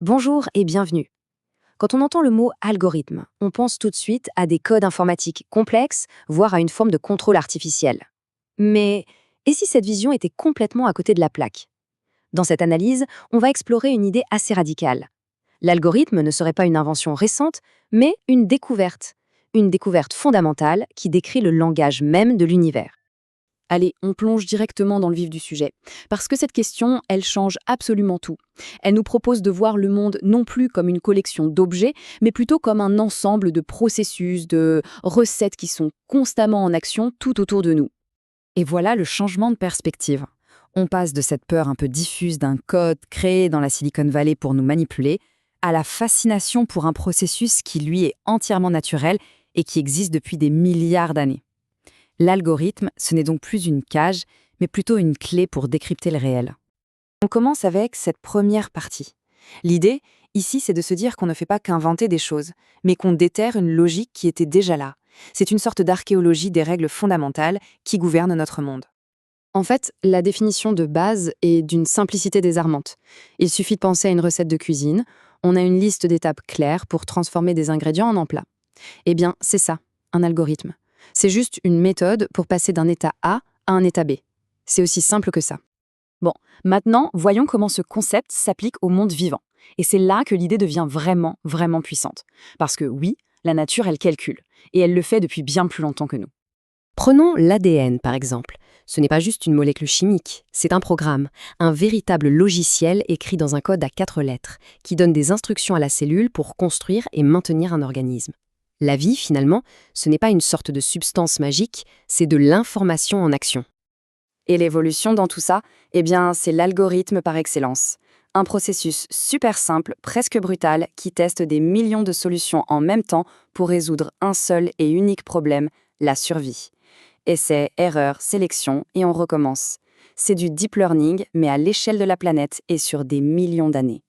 Bonjour et bienvenue. Quand on entend le mot algorithme, on pense tout de suite à des codes informatiques complexes, voire à une forme de contrôle artificiel. Mais et si cette vision était complètement à côté de la plaque? Dans cette analyse, on va explorer une idée assez radicale. L'algorithme ne serait pas une invention récente, mais une découverte. Une découverte fondamentale qui décrit le langage même de l'univers. Allez, on plonge directement dans le vif du sujet. Parce que cette question, elle change absolument tout. Elle nous propose de voir le monde non plus comme une collection d'objets, mais plutôt comme un ensemble de processus, de recettes qui sont constamment en action tout autour de nous. Et voilà le changement de perspective. On passe de cette peur un peu diffuse d'un code créé dans la Silicon Valley pour nous manipuler, à la fascination pour un processus qui, lui, est entièrement naturel et qui existe depuis des milliards d'années. L'algorithme, ce n'est donc plus une cage, mais plutôt une clé pour décrypter le réel. On commence avec cette première partie. L'idée, ici, c'est de se dire qu'on ne fait pas qu'inventer des choses, mais qu'on déterre une logique qui était déjà là. C'est une sorte d'archéologie des règles fondamentales qui gouvernent notre monde. En fait, la définition de base est d'une simplicité désarmante. Il suffit de penser à une recette de cuisine, on a une liste d'étapes claires pour transformer des ingrédients en plats. Eh bien, c'est ça, un algorithme. C'est juste une méthode pour passer d'un état A à un état B. C'est aussi simple que ça. Bon, maintenant, voyons comment ce concept s'applique au monde vivant. Et c'est là que l'idée devient vraiment, vraiment puissante. Parce que oui, la nature, elle calcule. Et elle le fait depuis bien plus longtemps que nous. Prenons l'ADN, par exemple. Ce n'est pas juste une molécule chimique, c'est un programme, un véritable logiciel écrit dans un code à 4 lettres, qui donne des instructions à la cellule pour construire et maintenir un organisme. La vie, finalement, ce n'est pas une sorte de substance magique, c'est de l'information en action. Et l'évolution dans tout ça, eh bien, c'est l'algorithme par excellence. Un processus super simple, presque brutal, qui teste des millions de solutions en même temps pour résoudre un seul et unique problème, la survie. Essai, erreur, sélection, et on recommence. C'est du deep learning, mais à l'échelle de la planète et sur des millions d'années.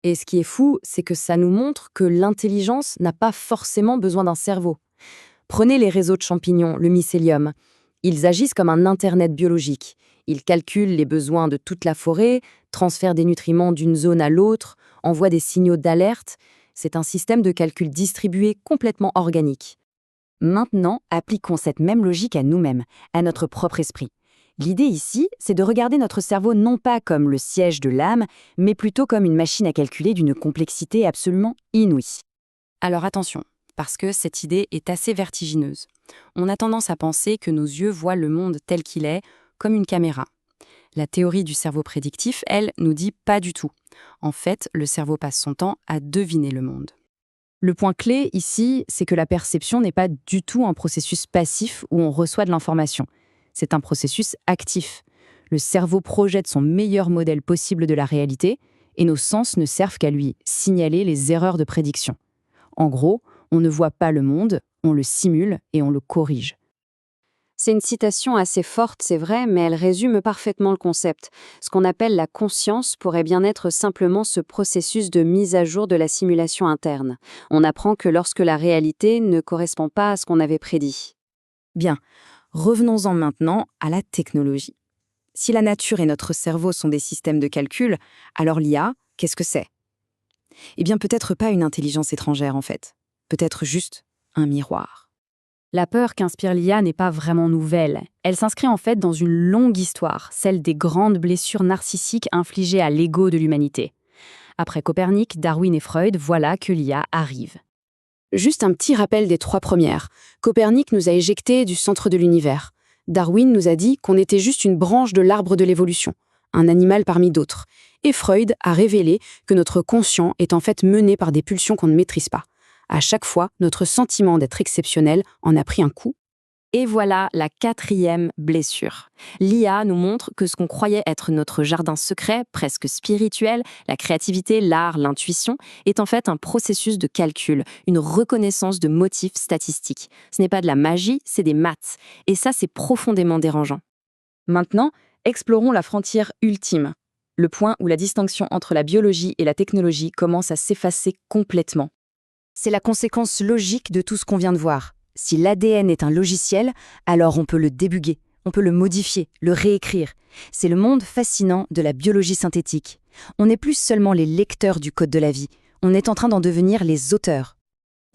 Et ce qui est fou, c'est que ça nous montre que l'intelligence n'a pas forcément besoin d'un cerveau. Prenez les réseaux de champignons, le mycélium. Ils agissent comme un Internet biologique. Ils calculent les besoins de toute la forêt, transfèrent des nutriments d'une zone à l'autre, envoient des signaux d'alerte. C'est un système de calcul distribué complètement organique. Maintenant, appliquons cette même logique à nous-mêmes, à notre propre esprit. L'idée ici, c'est de regarder notre cerveau non pas comme le siège de l'âme, mais plutôt comme une machine à calculer d'une complexité absolument inouïe. Alors attention, parce que cette idée est assez vertigineuse. On a tendance à penser que nos yeux voient le monde tel qu'il est, comme une caméra. La théorie du cerveau prédictif, elle, nous dit pas du tout. En fait, le cerveau passe son temps à deviner le monde. Le point clé ici, c'est que la perception n'est pas du tout un processus passif où on reçoit de l'information. C'est un processus actif. Le cerveau projette son meilleur modèle possible de la réalité et nos sens ne servent qu'à lui signaler les erreurs de prédiction. En gros, on ne voit pas le monde, on le simule et on le corrige. C'est une citation assez forte, c'est vrai, mais elle résume parfaitement le concept. Ce qu'on appelle la conscience pourrait bien être simplement ce processus de mise à jour de la simulation interne. On apprend que lorsque la réalité ne correspond pas à ce qu'on avait prédit. Bien, revenons-en maintenant à la technologie. Si la nature et notre cerveau sont des systèmes de calcul, alors l'IA, qu'est-ce que c'est? Eh bien, peut-être pas une intelligence étrangère, en fait. Peut-être juste un miroir. La peur qu'inspire l'IA n'est pas vraiment nouvelle. Elle s'inscrit en fait dans une longue histoire, celle des grandes blessures narcissiques infligées à l'ego de l'humanité. Après Copernic, Darwin et Freud, voilà que l'IA arrive. Juste un petit rappel des 3 premières. Copernic nous a éjectés du centre de l'univers. Darwin nous a dit qu'on était juste une branche de l'arbre de l'évolution, un animal parmi d'autres. Et Freud a révélé que notre conscient est en fait mené par des pulsions qu'on ne maîtrise pas. À chaque fois, notre sentiment d'être exceptionnel en a pris un coup. Et voilà la 4e blessure. L'IA nous montre que ce qu'on croyait être notre jardin secret, presque spirituel, la créativité, l'art, l'intuition, est en fait un processus de calcul, une reconnaissance de motifs statistiques. Ce n'est pas de la magie, c'est des maths. Et ça, c'est profondément dérangeant. Maintenant, explorons la frontière ultime, le point où la distinction entre la biologie et la technologie commence à s'effacer complètement. C'est la conséquence logique de tout ce qu'on vient de voir. Si l'ADN est un logiciel, alors on peut le débugger. on peut le modifier, le réécrire. C'est le monde fascinant de la biologie synthétique. On n'est plus seulement les lecteurs du code de la vie, on est en train d'en devenir les auteurs.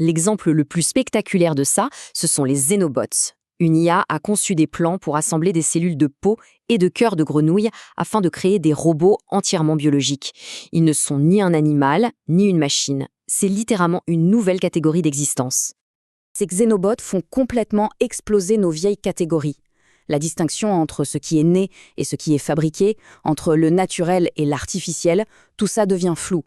L'exemple le plus spectaculaire de ça, ce sont les xénobots. Une IA a conçu des plans pour assembler des cellules de peau et de cœur de grenouille afin de créer des robots entièrement biologiques. Ils ne sont ni un animal, ni une machine. C'est littéralement une nouvelle catégorie d'existence. Ces xénobots font complètement exploser nos vieilles catégories. La distinction entre ce qui est né et ce qui est fabriqué, entre le naturel et l'artificiel, tout ça devient flou.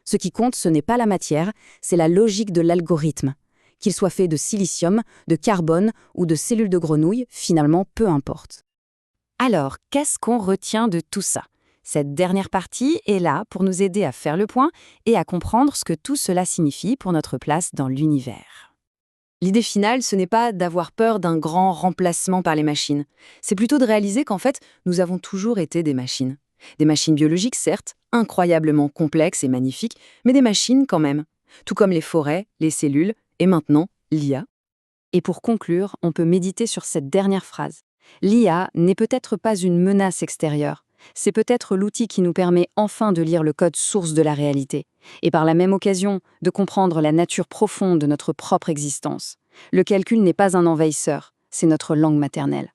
Ce qui compte, ce n'est pas la matière, c'est la logique de l'algorithme. Qu'il soit fait de silicium, de carbone ou de cellules de grenouille, finalement, peu importe. Alors, qu'est-ce qu'on retient de tout ça? Cette dernière partie est là pour nous aider à faire le point et à comprendre ce que tout cela signifie pour notre place dans l'univers. L'idée finale, ce n'est pas d'avoir peur d'un grand remplacement par les machines. C'est plutôt de réaliser qu'en fait, nous avons toujours été des machines. Des machines biologiques, certes, incroyablement complexes et magnifiques, mais des machines quand même. Tout comme les forêts, les cellules, et maintenant, l'IA. Et pour conclure, on peut méditer sur cette dernière phrase. L'IA n'est peut-être pas une menace extérieure. C'est peut-être l'outil qui nous permet enfin de lire le code source de la réalité, et par la même occasion de comprendre la nature profonde de notre propre existence. Le calcul n'est pas un envahisseur, c'est notre langue maternelle.